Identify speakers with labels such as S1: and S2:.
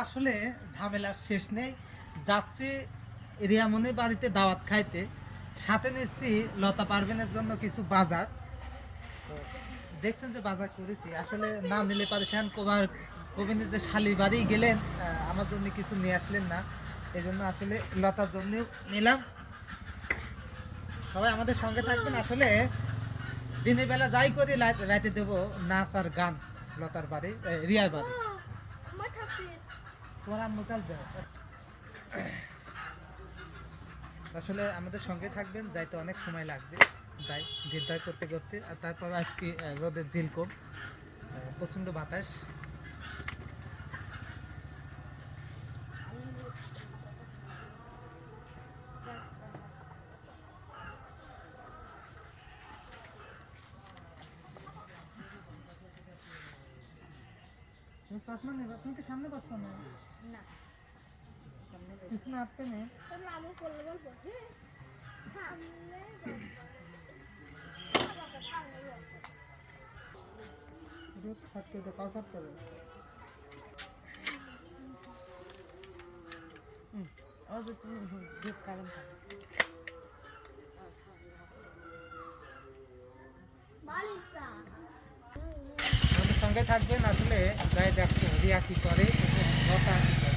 S1: আসলে ঝামেলার শেষ নেই। যাচ্ছি রিয়ামনির বাড়িতে দাওয়াত খাইতে, সাথে নিচ্ছি লতা পারভিনের জন্য কিছু বাজার। তো দেখছেন যে বাজার করেছি, আসলে না নিলে পারেশান কবিনের যে শালি বাড়ি গেলেন, আমার জন্য কিছু নিয়ে আসলেন না, এই জন্য আসলে লতার জন্য নিলাম। সবাই আমাদের সঙ্গে থাকবেন। আসলে দিনের বেলা যাই করি রাতে দেবো নাচ আর গান লতার বাড়ি, রিয়ার বাড়ি। তোমার আম্মু কাজ দেয়। আসলে আমাদের সঙ্গে থাকবেন, যাইতে অনেক সময় লাগবে, যাই নির্ধার করতে করতে। আর তারপর আজকে রোদের ঝিলকম, প্রচণ্ড বাতাস। তুমি চশমা নেবে? তুমি কি সামনে পাচ্ছ না?
S2: না
S1: কিছু না আপনি নেই।
S2: তাহলে আমি করলে বলবো সামনে
S1: রোদ থাকতে তো কাজ করে। তুমি দুধ কারণ আমাদের সঙ্গে থাকবেন। আসলে যাই দেখো রিয়া কি করে, লতা কি করে।